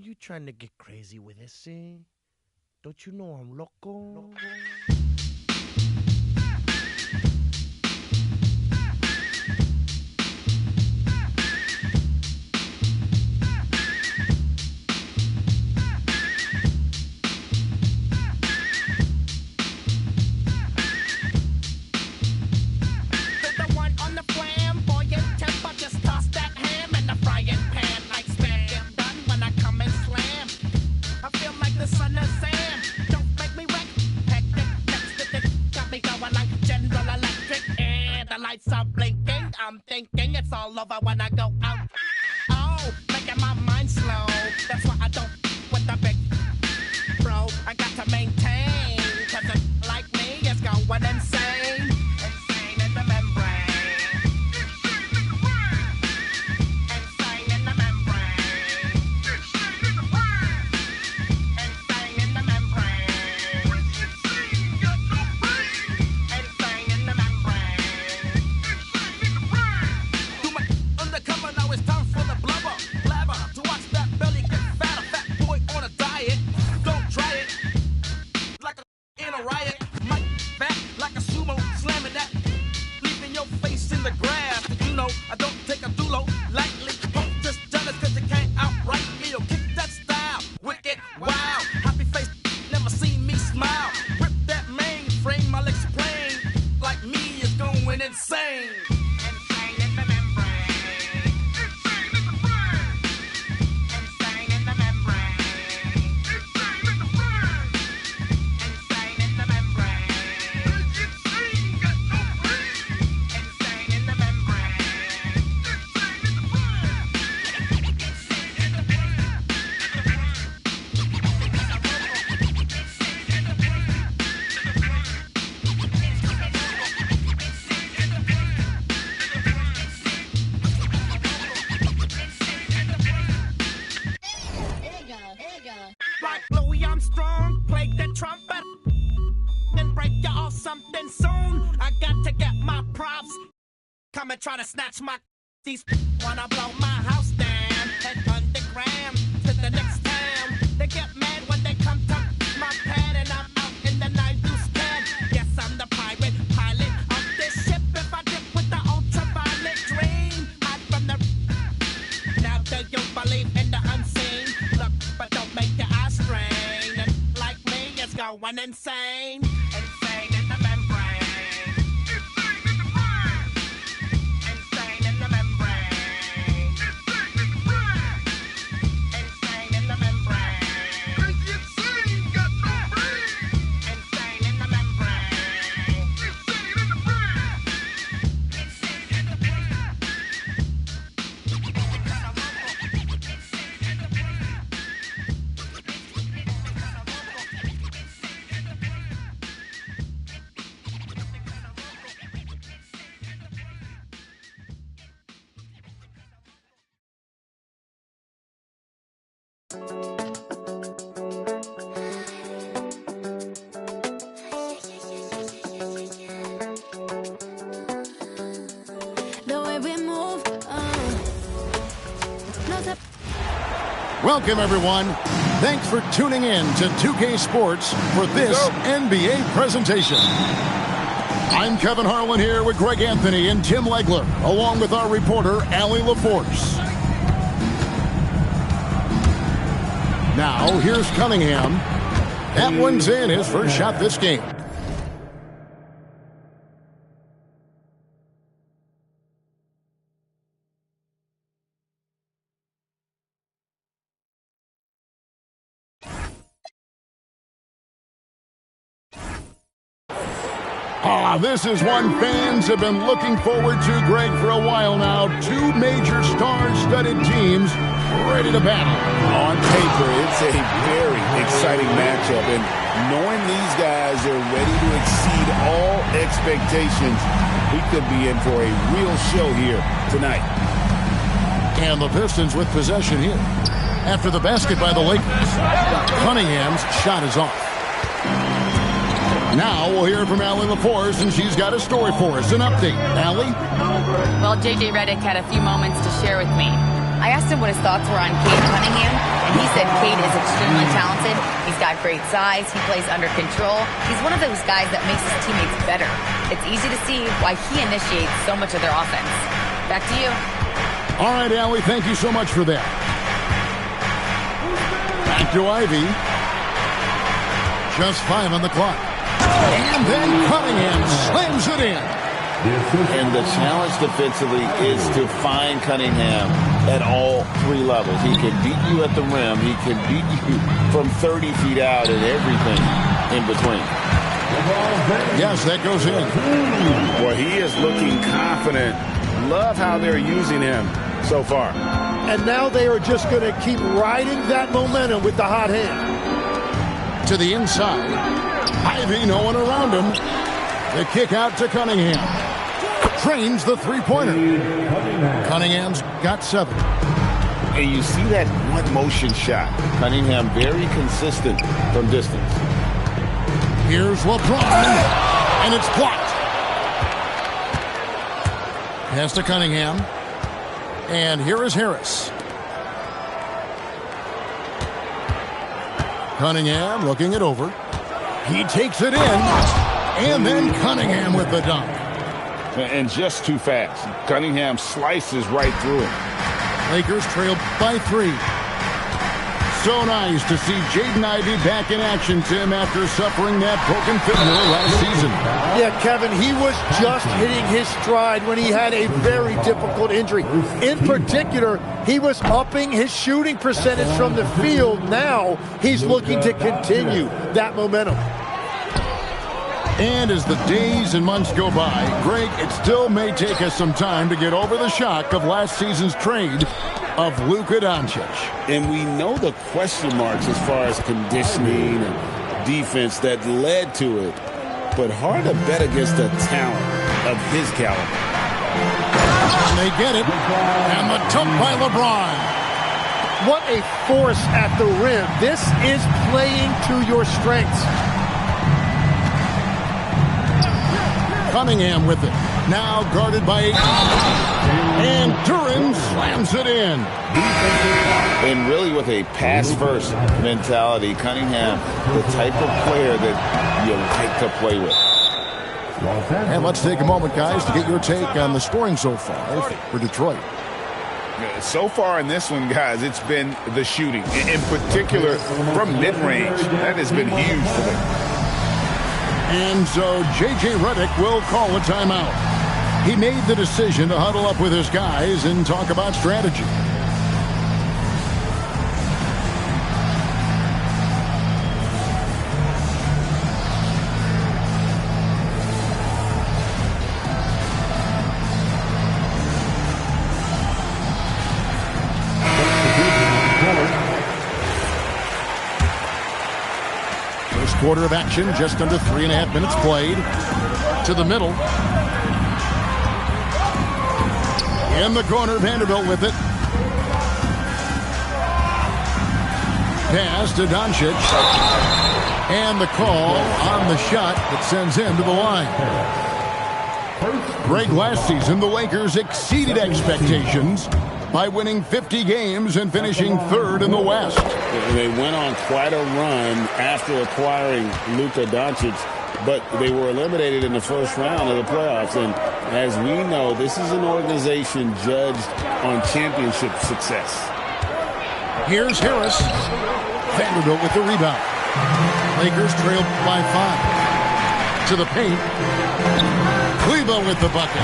you trying to get crazy with this, eh? Don't you know I'm loco? Stop blinking, I'm thinking it's all over when I go out. Oh, making my mind slow. That's why I don't with the big bro. I got to maintain, cause a like me is going insane. Insane in the membrane. Insane in the membrane. Insane in the brain. Insane in the membrane. Insane in the membrane. Undercover, now it's time for the blubber. Blabber, to watch that belly get fat. A fat boy on a diet. Don't try it. Like a in a riot. Might fat like a sumo, slamming that. Leaving your face in the grass. Did you know I don't take a dulo lightly? Don't just jealous cause you can't outright me. Or kick that style. Wicked, wow. Happy face, never seen me smile. Rip that mainframe, I'll explain. Like me is going insane. Like Louis Armstrong, play the trumpet and break you off something soon. I got to get my props. Come and try to snatch my these wanna blow my house down. Head underground to the next town. They get mad when they come to my pad and I'm out in the night use can. Yes, I'm the pirate pilot of this ship. If I dip with the ultraviolet dream, hide from the now do you believe in the unseen? Look, but don't make your eyes strain. And like me, it's going insane. Insane in the membrane. Insane in the brain. Insane in the membrane. Insane in the brain. Insane in the membrane. Crazy insane, got no brain. Insane in the membrane. Insane in the brain. Insane in the brain. Welcome, everyone. Thanks for tuning in to 2K Sports for this NBA presentation. I'm Kevin Harlan here with Greg Anthony and Tim Legler, along with our reporter, Allie LaForce. Now, here's Cunningham. That one's in, his first shot this game. This is one fans have been looking forward to, Greg, for a while now. Two major star-studded teams ready to battle. On paper, it's a very exciting matchup, and knowing these guys are ready to exceed all expectations, we could be in for a real show here tonight. And the Pistons with possession here. After the basket by the Lakers, Cunningham's shot is off. Now we'll hear from Allie LaForce, and she's got a story for us. An update. Allie? Well, J.J. Redick had a few moments to share with me. I asked him what his thoughts were on Cade Cunningham, and he said Cade is extremely talented. He's got great size. He plays under control. He's one of those guys that makes his teammates better. It's easy to see why he initiates so much of their offense. Back to you. All right, Allie, thank you so much for that. Back to Ivy. Just 5 on the clock. And then Cunningham slams it in. And the challenge defensively is to find Cunningham at all 3 levels. He can beat you at the rim. He can beat you from 30 feet out and everything in between. Yes, that goes in. Well, he is looking confident. Love how they're using him so far. And now they are just going to keep riding that momentum with the hot hand. To the inside. Ivy, no one around him. The kick out to Cunningham. Trains the three-pointer. Cunningham's got 7. And you see that one motion shot. Cunningham very consistent from distance. Here's LeBron. And it's blocked. Pass to Cunningham. And here is Harris. Cunningham looking it over. He takes it in. And then Cunningham with the dunk. And just too fast. Cunningham slices right through him. Lakers trail by 3. So nice to see Jaden Ivey back in action, Tim, after suffering that broken fibula last season. Yeah, Kevin, he was just hitting his stride when he had a very difficult injury. In particular, he was upping his shooting percentage from the field. Now he's looking to continue that momentum. And as the days and months go by, Greg, it still may take us some time to get over the shock of last season's trade of Luka Doncic. And we know the question marks as far as conditioning and defense that led to it. But hard to bet against a talent of his caliber. And they get it. And the dunk by LeBron. What a force at the rim. This is playing to your strengths. Cunningham with it. Now guarded by 8. And Duran slams it in. And really with a pass-first mentality, Cunningham, the type of player that you like to play with. And let's take a moment, guys, to get your take on the scoring so far for Detroit. So far in this one, guys, it's been the shooting. In particular, from mid-range. That has been huge for them. And so J.J. Redick will call a timeout. He made the decision to huddle up with his guys and talk about strategy. First quarter of action, just under 3.5 minutes played. To the middle. In the corner, Vanderbilt with it. Pass to Doncic. And the call on the shot that sends him to the line. Greg, last season, the Lakers exceeded expectations by winning 50 games and finishing 3rd in the West. They went on quite a run after acquiring Luka Doncic, but they were eliminated in the first round of the playoffs. And as we know, this is an organization judged on championship success. Here's Harris. Vanderbilt with the rebound. Lakers trail by 5. To the paint. Kleba with the bucket.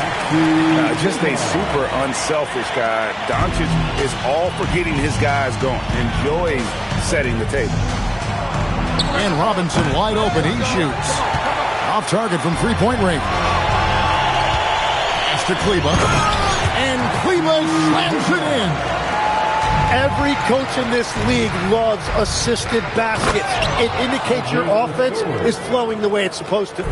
Just a super unselfish guy. Doncic is all for getting his guys going, enjoying setting the table. And Robinson wide open. He shoots. Off target from three-point range. Pass to Kleba. And Kleba slams it in. Every coach in this league loves assisted baskets. It indicates your offense is flowing the way it's supposed to.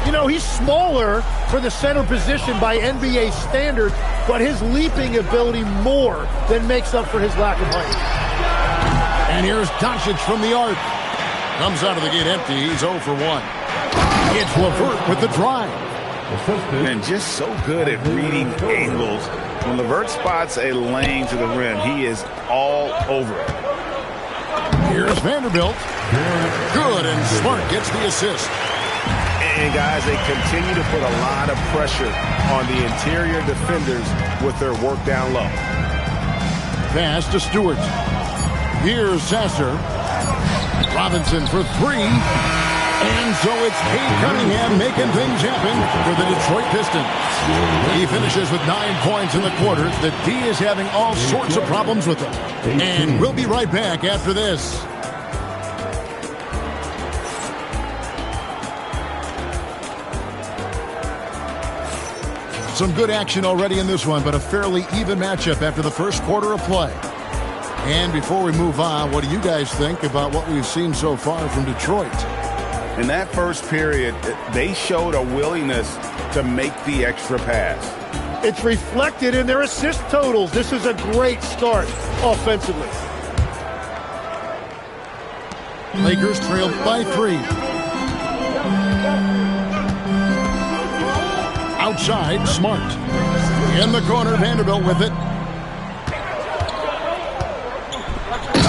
You know, he's smaller for the center position by NBA standards, but his leaping ability more than makes up for his lack of height. And here's Doncic from the arc. Comes out of the gate empty. He's 0 for 1. It's LeVert with the drive. And just so good at reading angles. When LeVert spots a lane to the rim, he is all over it. Here's Vanderbilt. Good, and Smart gets the assist. And guys, they continue to put a lot of pressure on the interior defenders with their work down low. Pass to Stewart. Here's Sasser. Robinson for three. And so it's Cade Cunningham making things happen for the Detroit Pistons. He finishes with 9 points in the quarter. The D is having all sorts of problems with him. And we'll be right back after this. Some good action already in this one, but a fairly even matchup after the first quarter of play. And before we move on, what do you guys think about what we've seen so far from Detroit? In that first period, they showed a willingness to make the extra pass. It's reflected in their assist totals. This is a great start offensively. Lakers trailed by 3. Outside, Smart. In the corner, Vanderbilt with it.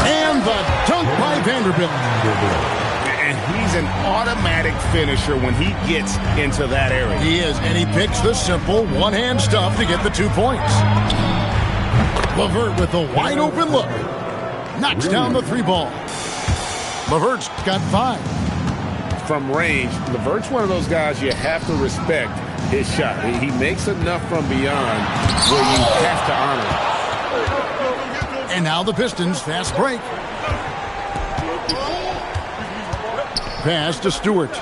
And the dunk by Vanderbilt. And he's an automatic finisher when he gets into that area. He is, and he picks the simple one-hand stuff to get the 2 points. LeVert with a wide-open look. Knocks down the 3 ball. LeVert's got 5. From range, LeVert's one of those guys you have to respect his shot. He makes enough from beyond where you have to honor it. And now the Pistons fast break. Pass to Stewart.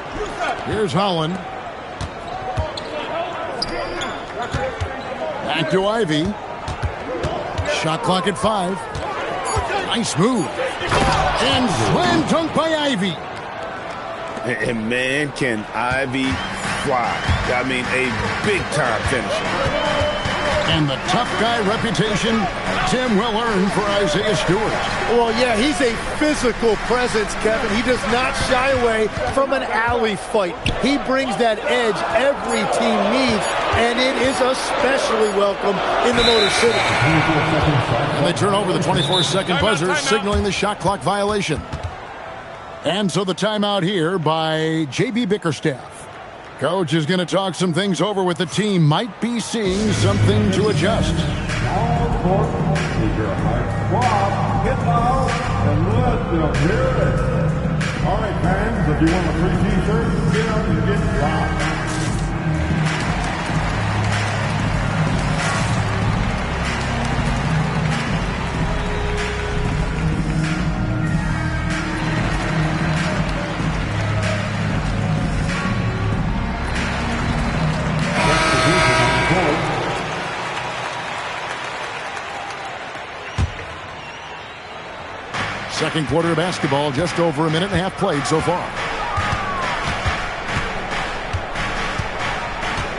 Here's Holland. Back to Ivy. Shot clock at 5. Nice move. And slam dunk by Ivy. And man, can Ivy fly. I mean, a big-time finisher. And the tough guy reputation, Tim, well earned for Isaiah Stewart. Well, yeah, he's a physical presence, Kevin. He does not shy away from an alley fight. He brings that edge every team needs, and it is especially welcome in the Motor City. And they turn over the 24-second buzzer, signaling the shot clock violation. And so the timeout here by J.B. Bickerstaff. Coach is going to talk some things over with the team. Might be seeing something to adjust. Get out and let them hear it. All right, fans, if you want a free t-shirt, get up and get loud. Second quarter of basketball, just over a minute and a half played so far.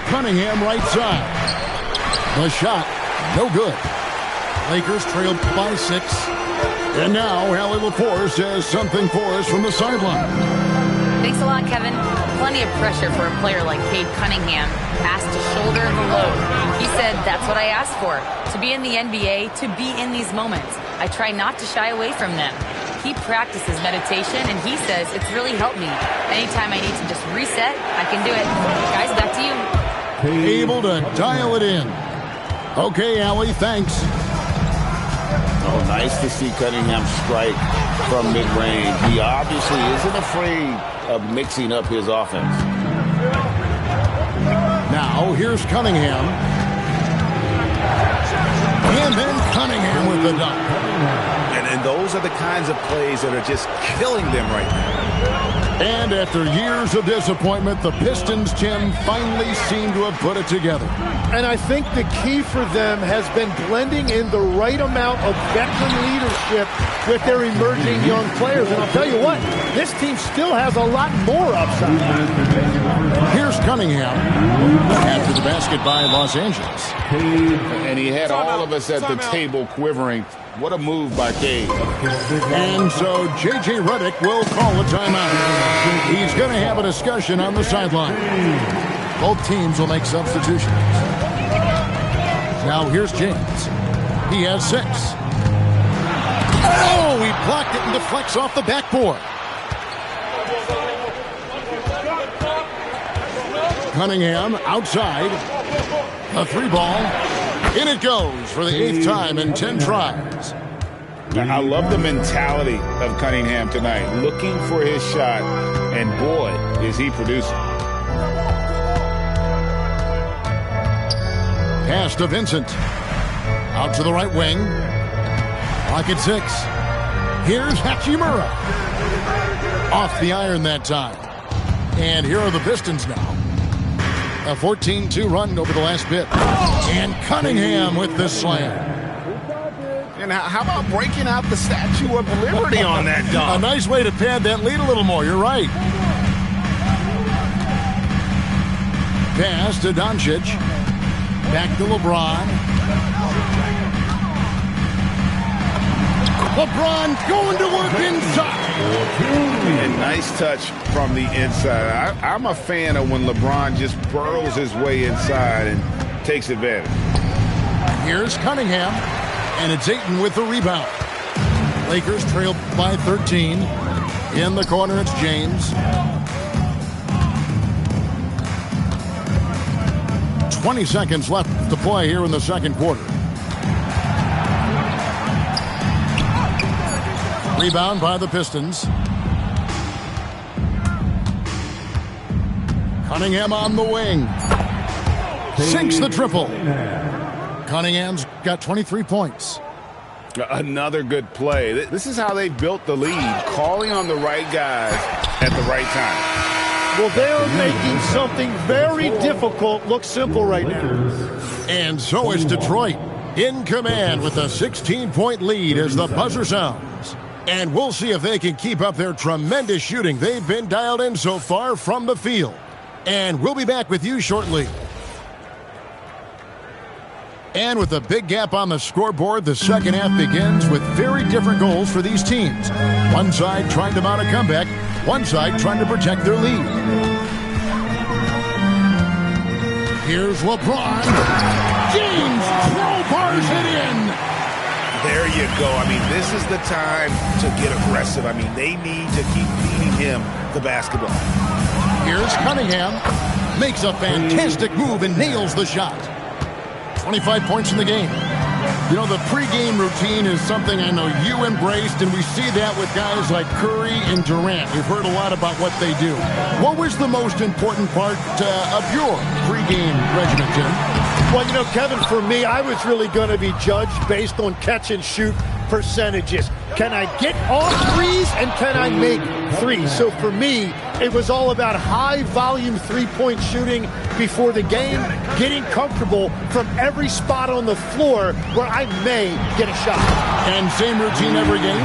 Cunningham right side. The shot, no good. Lakers trailed by 6. And now Allie LaForce has something for us from the sideline. Thanks a lot, Kevin. Plenty of pressure for a player like Cade Cunningham, asked to shoulder the load. He said, that's what I asked for, to be in the NBA, to be in these moments. I try not to shy away from them. He practices meditation, and he says it's really helped me. Anytime I need to just reset, I can do it. Guys, back to you. Able to dial it in. Okay, Allie, thanks. Oh, nice to see Cunningham strike from mid-range. He obviously isn't afraid of mixing up his offense. Now, here's Cunningham. And then Cunningham with the dunk. And those are the kinds of plays that are just killing them right now. And after years of disappointment, the Pistons, Tim, finally seem to have put it together. And I think the key for them has been blending in the right amount of veteran leadership with their emerging young players. And I'll tell you what, this team still has a lot more upside. Here's Cunningham after the basket by Los Angeles. And he had all of us at the table quivering. What a move by Cade. And so J.J. Redick will call a timeout. He's going to have a discussion on the sideline. Both teams will make substitutions. Now here's James. He has 6. Oh, he blocked it and deflects off the backboard. Cunningham outside. A 3-ball. In it goes for the 8th time in 10 tries. I love the mentality of Cunningham tonight, looking for his shot, and boy, is he producing. Pass to Vincent. Out to the right wing. Pocket 6. Here's Hachimura. Off the iron that time. And here are the Pistons now. A 14-2 run over the last bit. And Cunningham with the slam. And how about breaking out the Statue of Liberty on that dunk? A nice way to pad that lead a little more. You're right. Pass to Doncic. Back to LeBron. LeBron going to work inside. And nice touch from the inside. I'm a fan of when LeBron just burrows his way inside and takes advantage. Here's Cunningham, and it's Ayton with the rebound. Lakers trail by 13. In the corner, it's James. 20 seconds left to play here in the second quarter. Rebound by the Pistons. Cunningham on the wing. Sinks the triple. Cunningham's got 23 points. Another good play. This is how they built the lead, calling on the right guys at the right time. Well, they're making something very difficult look simple right now. And so is Detroit in command with a 16-point lead as the buzzer sounds. And we'll see if they can keep up their tremendous shooting they've been dialed in so far from the field. And we'll be back with you shortly. And with a big gap on the scoreboard, the second half begins with very different goals for these teams. One side trying to mount a comeback, one side trying to protect their lead. Here's LeBron. James crowbars it in. There you go. I mean, this is the time to get aggressive. I mean, they need to keep feeding him the basketball. Here's Cunningham. Makes a fantastic move and nails the shot. 25 points in the game. You know, the pregame routine is something I know you embraced, and we see that with guys like Curry and Durant. We've heard a lot about what they do. What was the most important part of your pregame regimen, Tim? Well, you know, Kevin, for me, I was really going to be judged based on catch-and-shoot percentages. Can I get off threes and can I make threes? So for me, it was all about high-volume three-point shooting before the game, getting comfortable from every spot on the floor where I may get a shot. And same routine every game?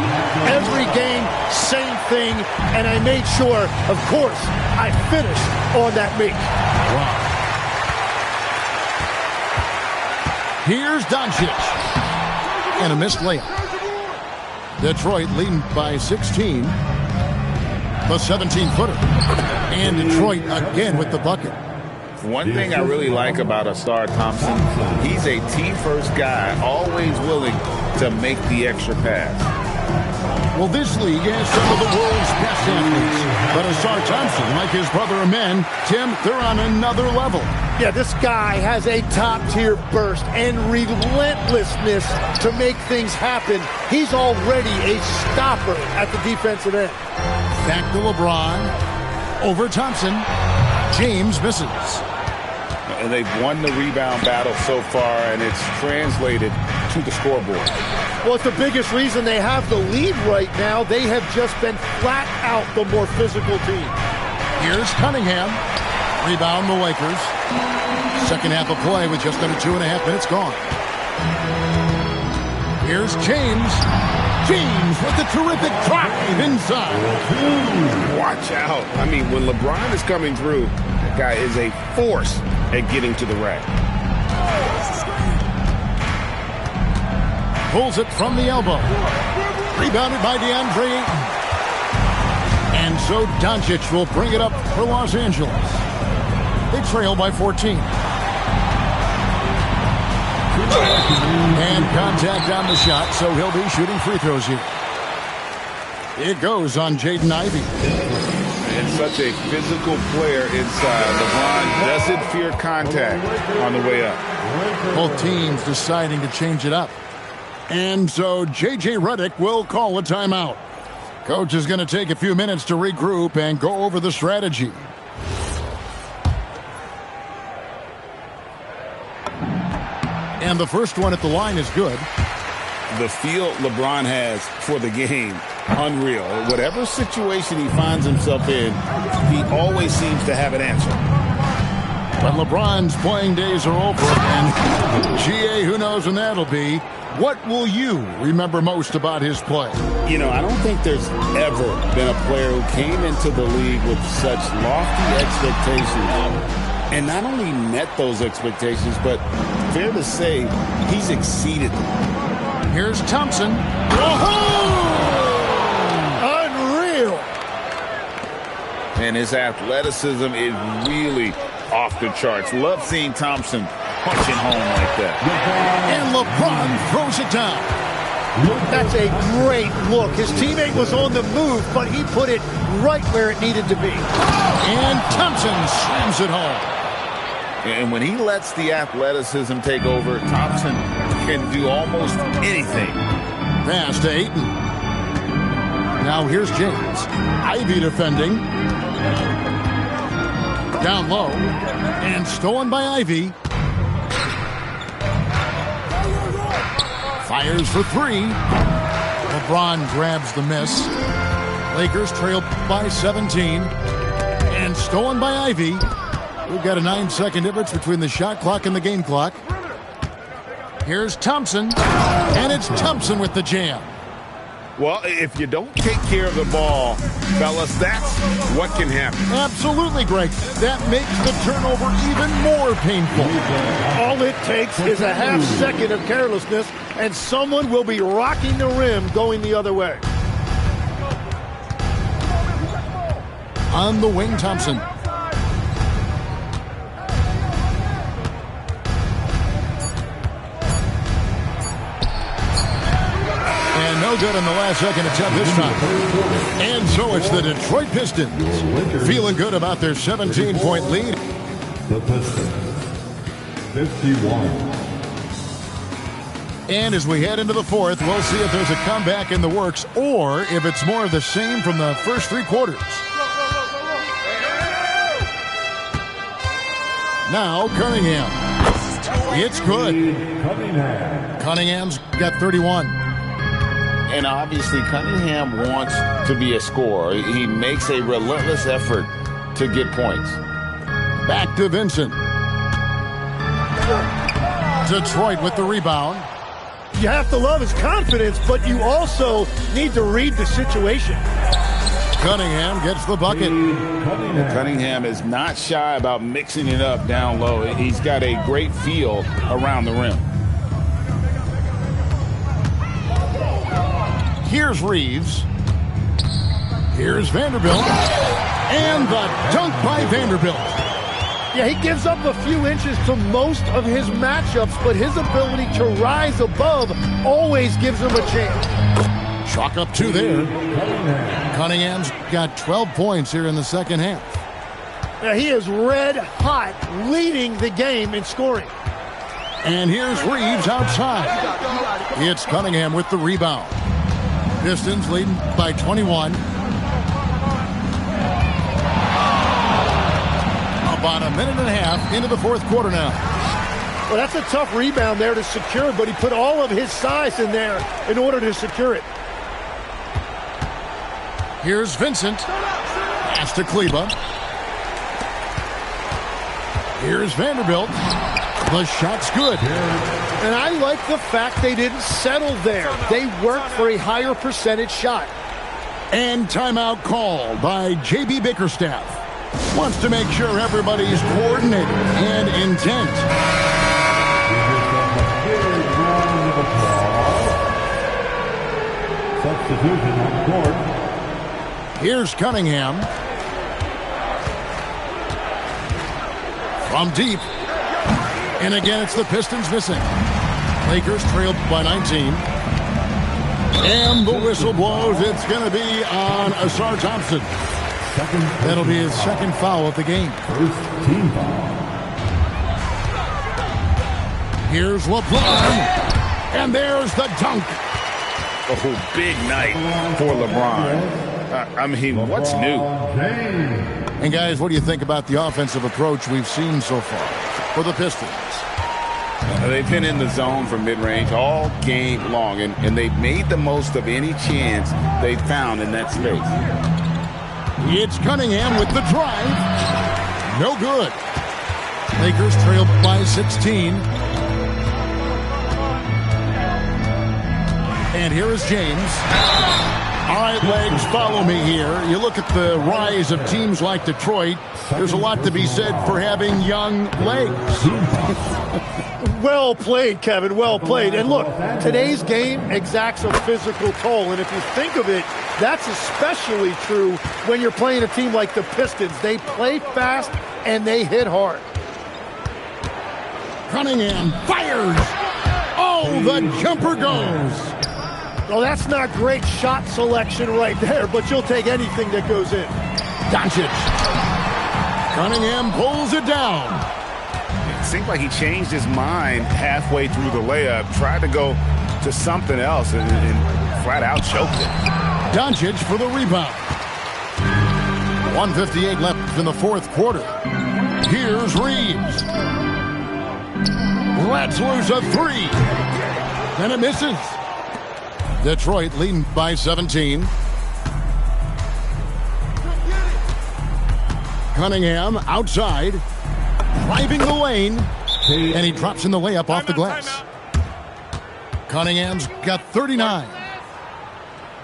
Every game, same thing, and I made sure, of course, I finished on that make. Wow. Here's Doncic. And a missed layup. Detroit leading by 16. The 17-footer. And Detroit again with the bucket. One thing I really like about Asar Thompson, he's a team-first guy, always willing to make the extra pass. Well, this league has some of the world's best athletes. But Asar Thompson, like his brother Amen, Tim, they're on another level. Yeah, this guy has a top-tier burst and relentlessness to make things happen. He's already a stopper at the defensive end. Back to LeBron. Over Thompson. James misses. And they've won the rebound battle so far, and it's translated to the scoreboard. Well, it's the biggest reason they have the lead right now. They have just been flat out the more physical team. Here's Cunningham. Rebound the Lakers. Second half of play with just under 2.5 minutes gone. Here's James. James with a terrific drive inside. Watch out. I mean, when LeBron is coming through, that guy is a force at getting to the rack. Pulls it from the elbow. Rebounded by DeAndre Ayton. And so Doncic will bring it up for Los Angeles. They trail by 14. And contact on the shot, so he'll be shooting free throws here. It goes on Jaden Ivey. And such a physical player inside. LeBron doesn't fear contact on the way up. Both teams deciding to change it up. And so J.J. Redick will call a timeout. Coach is going to take a few minutes to regroup and go over the strategy. And the first one at the line is good. The feel LeBron has for the game, unreal. Whatever situation he finds himself in, he always seems to have an answer. But LeBron's playing days are over, and GA, who knows when that'll be. What will you remember most about his play? You know, I don't think there's ever been a player who came into the league with such lofty expectations and not only met those expectations, but fair to say, he's exceeded them. Here's Thompson. Unreal. And his athleticism is really off the charts. Love seeing Thompson punching home like that. And LeBron throws it down. That's a great look. His teammate was on the move, but he put it right where it needed to be. And Thompson slams it home. And when he lets the athleticism take over, Thompson can do almost anything. Pass to Ayton. Now here's James. Ivy defending. Down low. And stolen by Ivy. Fires for three. LeBron grabs the miss. Lakers trail by 17. And stolen by Ivy. We've got a 9-second difference between the shot clock and the game clock. Here's Thompson. And it's Thompson with the jam. Well, if you don't take care of the ball, fellas, that's what can happen. Absolutely, Greg. That makes the turnover even more painful. All it takes is a half second of carelessness, and someone will be rocking the rim going the other way. On the wing, Thompson. And no good in the last second attempt this time. And so it's the Detroit Pistons feeling good about their 17-point lead. The Pistons, 51. And as we head into the fourth, we'll see if there's a comeback in the works or if it's more of the same from the first three quarters. Now Cunningham. It's good. Cunningham's got 31. And obviously Cunningham wants to be a scorer. He makes a relentless effort to get points. Back to Vincent. Detroit with the rebound. You have to love his confidence, but you also need to read the situation. Cunningham gets the bucket. Cunningham is not shy about mixing it up down low. He's got a great feel around the rim. Here's Reeves. Here's Vanderbilt. And the dunk by Vanderbilt. Yeah, he gives up a few inches to most of his matchups, but his ability to rise above always gives him a chance. Chalk up two there. Cunningham's got 12 points here in the second half. Yeah, he is red hot, leading the game in scoring. And here's Reeves outside. It's Cunningham with the rebound. Pistons leading by 21. About a minute and a half into the fourth quarter now. Well, that's a tough rebound there to secure, but he put all of his size in there in order to secure it. Here's Vincent. Pass to Kleba. Here's Vanderbilt. The shot's good. And I like the fact they didn't settle there. They worked for a higher percentage shot. And timeout called by J.B. Bickerstaff. Wants to make sure everybody's coordinated and intent. Substitution on court. Here's Cunningham. From deep. And again, it's the Pistons missing. Lakers trailed by 19. And the whistle blows. It's going to be on Asar Thompson. That'll be his second foul of the game. First team foul. Here's LeBron. And there's the dunk. Oh, big night for LeBron. I mean, what's new? And guys, what do you think about the offensive approach we've seen so far for the Pistons? They've been in the zone from mid-range all game long, and they've made the most of any chance they've found in that space. It's Cunningham with the drive. No good. Lakers trail by 16. And here is James. All right, Legs, follow me here. You look at the rise of teams like Detroit, there's a lot to be said for having young legs. Well played, Kevin. Well played. And look, today's game exacts a physical toll. And if you think of it, that's especially true when you're playing a team like the Pistons. They play fast and they hit hard. Cunningham fires. Oh, the jumper goes. Well, that's not great shot selection right there, but you'll take anything that goes in. Doncic. Cunningham pulls it down. It seemed like he changed his mind halfway through the layup, tried to go to something else, and flat out choked it. Doncic for the rebound. 1:58 left in the fourth quarter. Here's Reeves. Lets loose a three. And it misses. Detroit leading by 17. Cunningham outside, driving the lane, and he drops in the layup off the glass. Cunningham's got 39.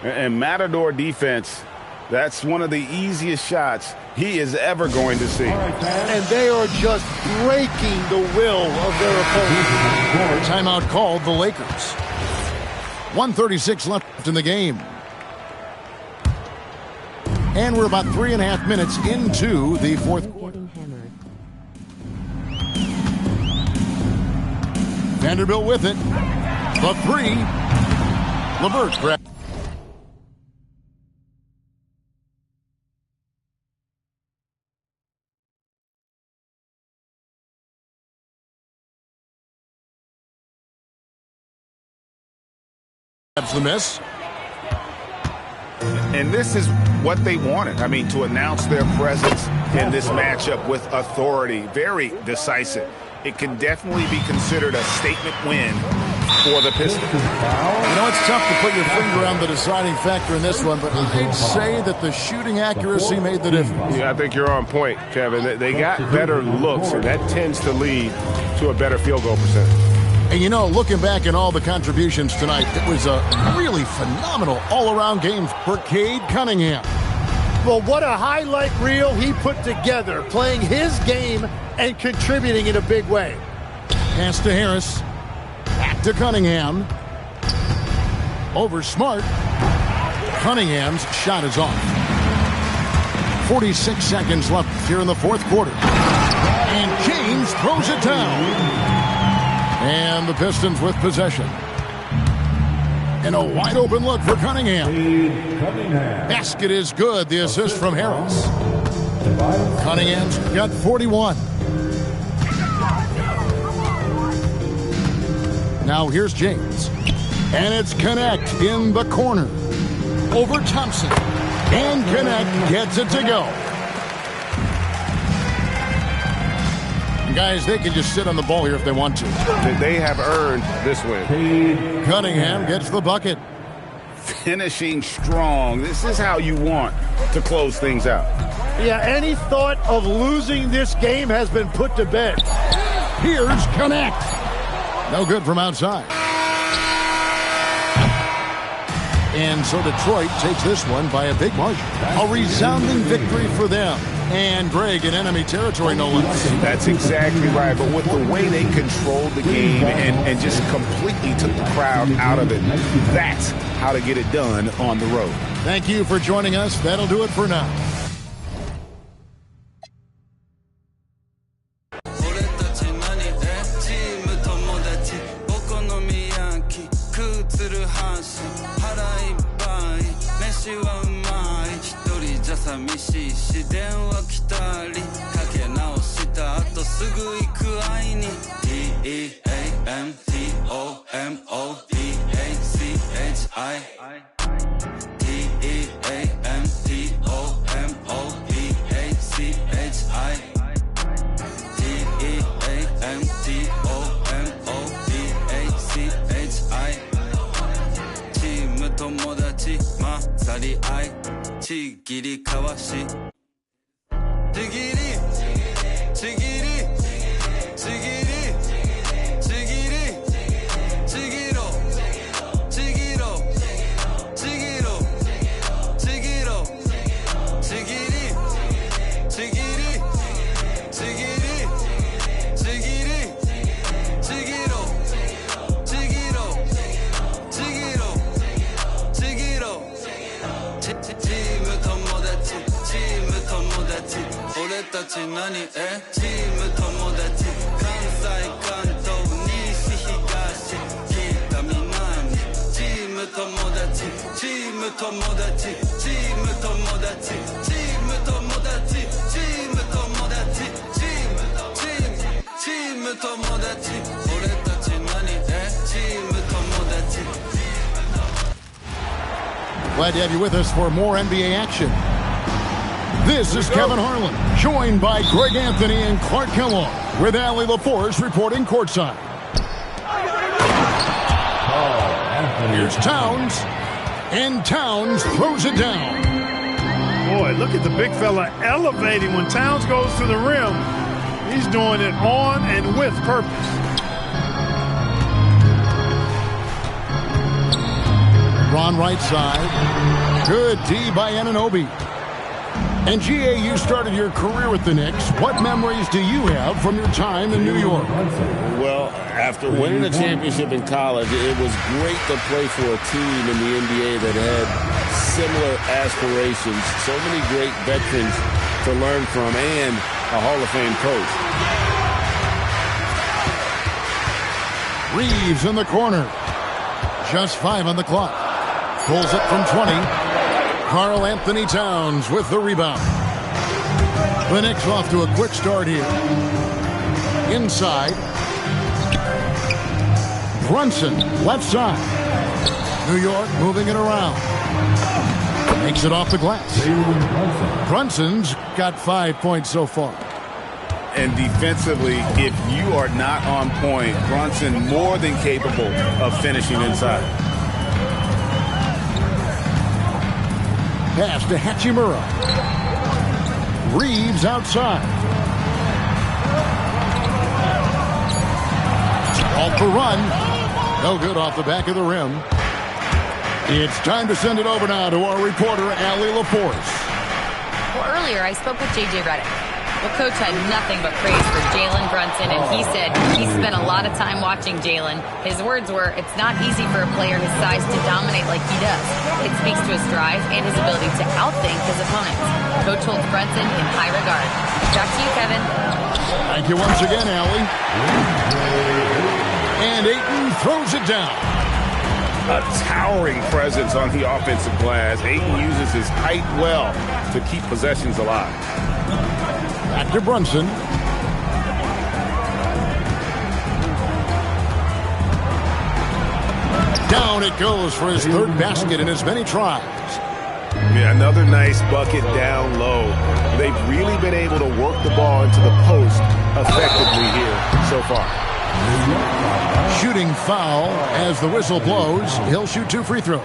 And Matador defense, that's one of the easiest shots he is ever going to see. And they are just breaking the will of their opponent. Timeout called the Lakers. 1:36 left in the game. And we're about 3.5 minutes into the fourth quarter. Vanderbilt with it. The three. LeVert grabs. The miss. And this is what they wanted. I mean, to announce their presence in this matchup with authority. Very decisive. It can definitely be considered a statement win for the Pistons. You know, it's tough to put your finger on the deciding factor in this one, but I'd say that the shooting accuracy made the difference. Yeah, I think you're on point, Kevin. They got better looks, and that tends to lead to a better field goal percentage. And, you know, looking back at all the contributions tonight, it was a really phenomenal all-around game for Cade Cunningham. Well, what a highlight reel he put together, playing his game and contributing in a big way. Pass to Harris. Back to Cunningham. Over Smart. Cunningham's shot is off. 46 seconds left here in the fourth quarter. And James throws it down. And the Pistons with possession. And a wide open look for Cunningham. Basket is good. The assist from Harris. Cunningham's got 41. Now here's James. And it's Connect in the corner. Over Thompson. And Connect gets it to go. Guys, they can just sit on the ball here if they want to. They have earned this win. Cunningham gets the bucket. Finishing strong. This is how you want to close things out. Yeah, any thought of losing this game has been put to bed. Here's Connect. No good from outside. And so Detroit takes this one by a big margin. A resounding victory for them. And Greg in enemy territory, no less. That's exactly right. But with the way they controlled the game and just completely took the crowd out of it, that's how to get it done on the road. Thank you for joining us. That'll do it for now. 半身腹いっぱい飯はうまい一人じゃ寂しいし電話来たりかけ直した後すぐ行く会いに TEAMTOMODACHI TEAMTOMODACHI 友達混ざり合いちぎりかわしちぎりちぎりちぎりちぎりちぎろちぎろちぎろちぎろちぎりちぎりちぎりちぎりちぎろちぎろちぎろちぎろチーム友達チーム友達俺たち何チーム友達関西関東西東北南チーム友達チーム友達チーム友達チーム友達チーム友達チーム友達俺たち何チーム友達 Glad to have you with us for more NBA action. This is Kevin Harlan, joined by Greg Anthony and Clark Kellogg, with Allie LaForce reporting courtside. Here's Towns, and Towns throws it down. Boy, look at the big fella elevating when Towns goes to the rim. He's doing it on and with purpose. Ron right side. Good D by Anunoby. And GA, you started your career with the Knicks. What memories do you have from your time in New York? Well, after winning a championship in college, it was great to play for a team in the NBA that had similar aspirations. So many great veterans to learn from and a Hall of Fame coach. Reeves in the corner. Just 5 on the clock. Pulls it from 20. Karl Anthony Towns with the rebound. The Knicks off to a quick start here. Inside. Brunson, left side. New York moving it around. Makes it off the glass. Brunson's got 5 points so far. And defensively, if you are not on point, Brunson more than capable of finishing inside. Pass to Hachimura. Reeves outside. Off the run. No good off the back of the rim. It's time to send it over now to our reporter, Allie LaForce. Well, earlier I spoke with J.J. Redick. Well, Coach had nothing but praise for Jalen Brunson, and he said he spent a lot of time watching Jalen. His words were, it's not easy for a player his size to dominate like he does. It speaks to his drive and his ability to outthink his opponents. Coach holds Brunson in high regard. Back to you, Kevin. Thank you once again, Allie. And Ayton throws it down. A towering presence on the offensive glass. Ayton uses his height well to keep possessions alive. Back to Brunson. Down it goes for his third basket in as many tries. Yeah, another nice bucket down low. They've really been able to work the ball into the post effectively here so far. Shooting foul as the whistle blows. He'll shoot 2 free throws.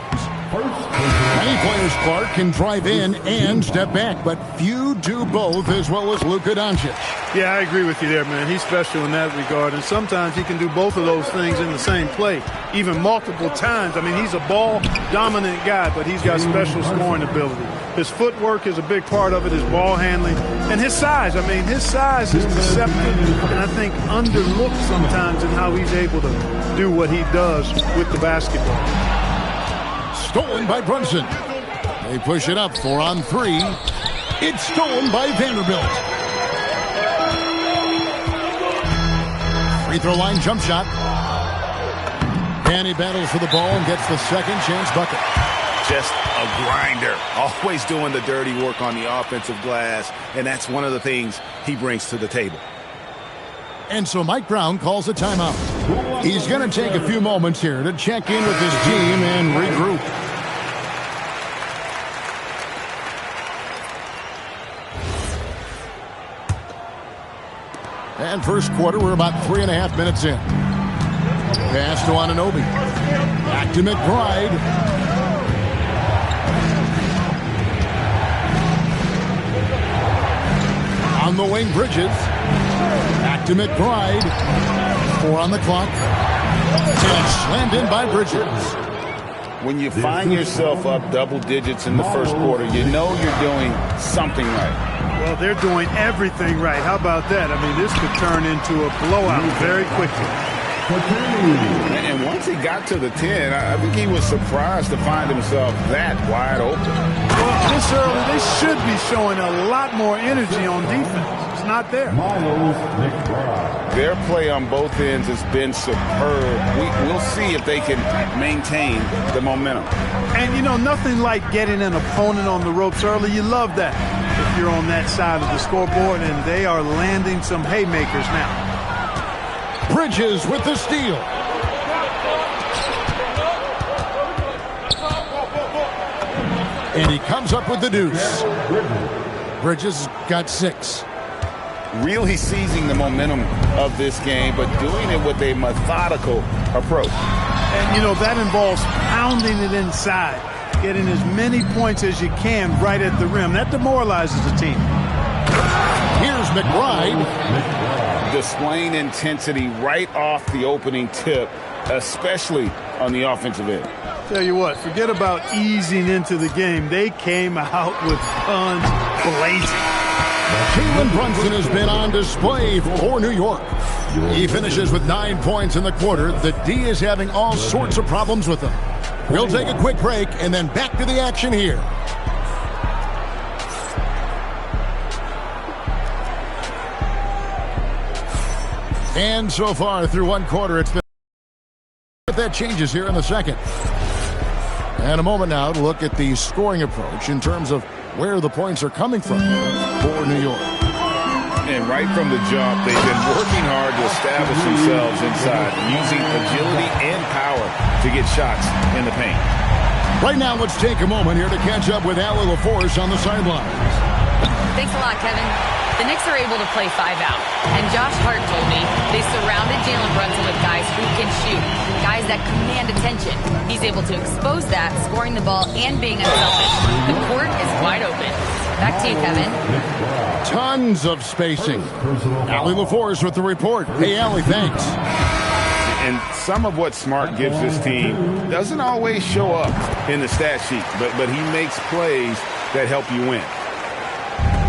Many players, Clark, can drive in and step back, but few do both as well as Luka Doncic. Yeah, I agree with you there, man. He's special in that regard, and sometimes he can do both of those things in the same play, even multiple times. I mean, he's a ball-dominant guy, but he's got special scoring ability. His footwork is a big part of it, his ball handling, and his size. I mean, his size is deceptive, and I think underlooked sometimes in how he's able to do what he does with the basketball. Stolen by Brunson. They push it up 4 on 3. It's stolen by Vanderbilt. Free throw line jump shot. And he battles for the ball and gets the second chance bucket. Just a grinder, always doing the dirty work on the offensive glass, and that's one of the things he brings to the table. And so Mike Brown calls a timeout. He's going to take a few moments here to check in with his team and regroup. And first quarter, we're about 3.5 minutes in. Pass to Anunoby. Back to McBride. On the wing, Bridges. Back to McBride. 4 on the clock. And slammed in by Bridges. When you find yourself up double digits in the first quarter, you know you're doing something right. Well, they're doing everything right. How about that? I mean, this could turn into a blowout very quickly. And once he got to the 10, I think he was surprised to find himself that wide open. Well, this early, they should be showing a lot more energy on defense. It's not there. Their play on both ends has been superb. We'll see if they can maintain the momentum. And, you know, nothing like getting an opponent on the ropes early. You love that if you're on that side of the scoreboard, and they are landing some haymakers now. Bridges with the steal. And he comes up with the deuce. Bridges got 6. Really seizing the momentum of this game, but doing it with a methodical approach. And, you know, that involves pounding it inside, getting as many points as you can right at the rim. That demoralizes the team. Here's McBride. Displaying intensity right off the opening tip, especially on the offensive end. Tell you what, forget about easing into the game. They came out with guns blazing. Jalen Brunson has been on display for New York. He finishes with 9 points in the quarter. The D is having all sorts of problems with him. We'll take a quick break and then back to the action here. And so far through one quarter, it's been that changes here in the second. And a moment now to look at the scoring approach in terms of where the points are coming from for New York. And right from the jump, they've been working hard to establish themselves inside, using agility and power to get shots in the paint. Right now, let's take a moment here to catch up with Allie LaForce on the sidelines. Thanks a lot, Kevin. The Knicks are able to play 5 out. And Josh Hart told me they surrounded Jalen Brunson with guys who can shoot, guys that command attention. He's able to expose that, scoring the ball and being unselfish. The court is wide open. Back to you, Kevin. Tons of spacing. Allie LaForce with the report. Hey, Allie, thanks. And some of what Smart gives this team doesn't always show up in the stat sheet, but he makes plays that help you win.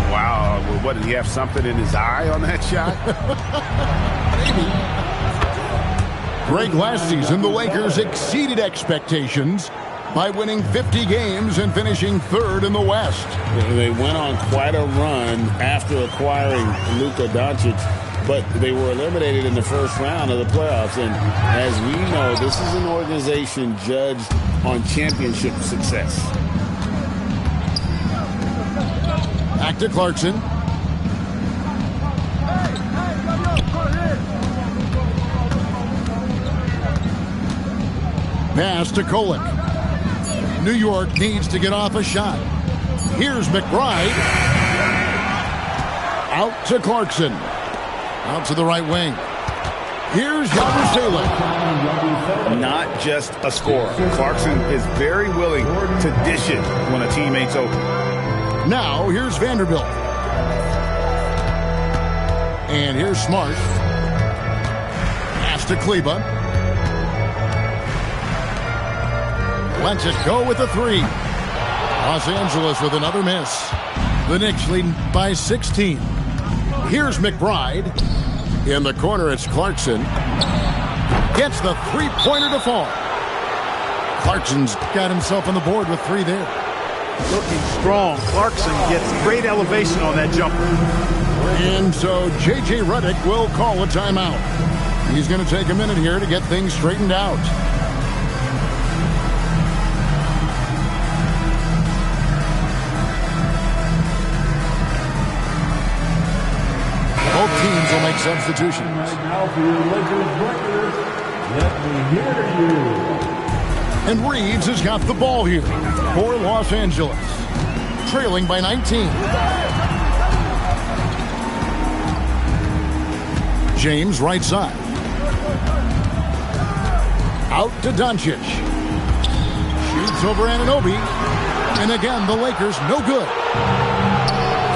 Wow, what, did he have something in his eye on that shot? Great last season, the Lakers exceeded expectations by winning 50 games and finishing 3rd in the West. They went on quite a run after acquiring Luka Doncic, but they were eliminated in the first round of the playoffs. And as we know, this is an organization judged on championship success. Back to Clarkson. Pass to Kolek. New York needs to get off a shot. Here's McBride. Out to Clarkson. Out to the right wing. Here's Yabusele. Not just a scorer. Clarkson is very willing to dish it when a teammate's open. Now, here's Vanderbilt. And here's Smart. Pass to Kleba. Lets it go with a 3. Los Angeles with another miss. The Knicks leading by 16. Here's McBride. In the corner, it's Clarkson. Gets the 3-pointer to fall. Clarkson's got himself on the board with 3 there. Looking strong. Clarkson gets great elevation on that jumper. And so J.J. Redick will call a timeout. He's going to take a minute here to get things straightened out. Both teams will make substitutions. Right now for your Lakers breakers, let me hear you. And Reeves has got the ball here for Los Angeles, trailing by 19. James right side. Out to Doncic. Shoots over Anunoby. And again, the Lakers no good.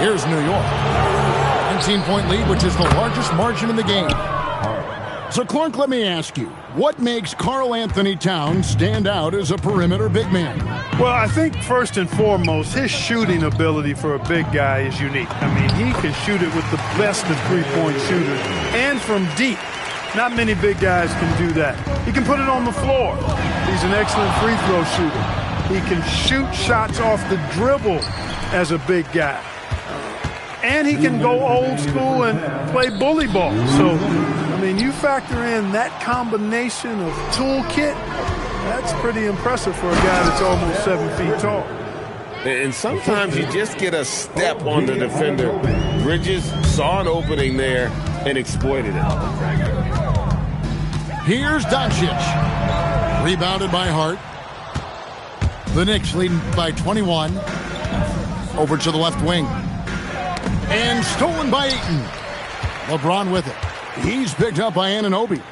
Here's New York. 19-point lead, which is the largest margin in the game. So, Clark, let me ask you, what makes Karl Anthony Towns stand out as a perimeter big man? Well, I think first and foremost, his shooting ability for a big guy is unique. I mean, he can shoot it with the best of three-point shooters and from deep. Not many big guys can do that. He can put it on the floor. He's an excellent free throw shooter. He can shoot shots off the dribble as a big guy. And he can go old school and play bully ball. So, I mean, you factor in that combination of toolkit, that's pretty impressive for a guy that's almost 7 feet tall. And sometimes you just get a step on the defender. Bridges saw an opening there and exploited it. Here's Doncic. Rebounded by Hart. The Knicks leading by 21. Over to the left wing. And stolen by Ayton. LeBron with it. He's picked up by Anunoby.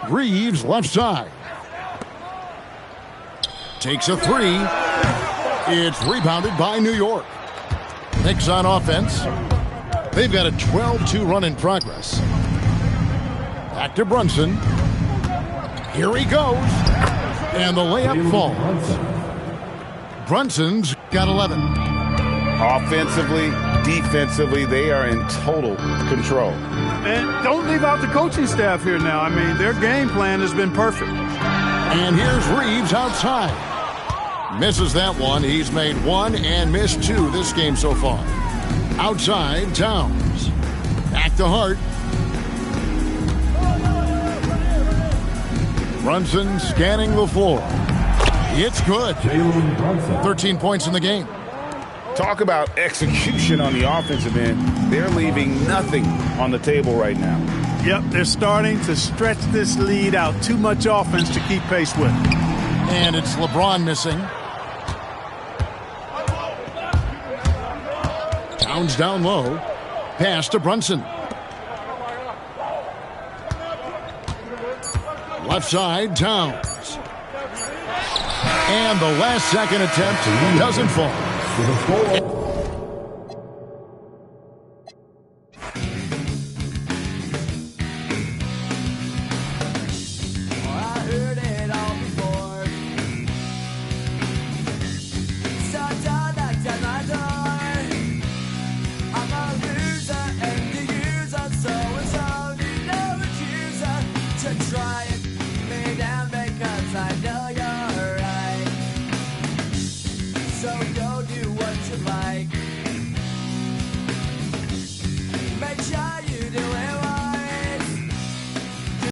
Reeves left side. Takes a three. It's rebounded by New York. Knicks on offense. They've got a 12-2 run in progress. Back to Brunson. Here he goes. And the layup falls. Brunson's got 11. Offensively, defensively, they are in total control. And don't leave out the coaching staff here now. I mean, their game plan has been perfect. And here's Reeves outside. Misses that one. He's made one and missed two this game so far. Outside, Towns. Back to Hart. Brunson scanning the floor. It's good. 13 points in the game. Talk about execution on the offensive end. They're leaving nothing on the table right now. Yep, they're starting to stretch this lead out. Too much offense to keep pace with. And it's LeBron missing. Towns down low. Pass to Brunson. Left side, Towns. And the last second attempt doesn't fall. Make sure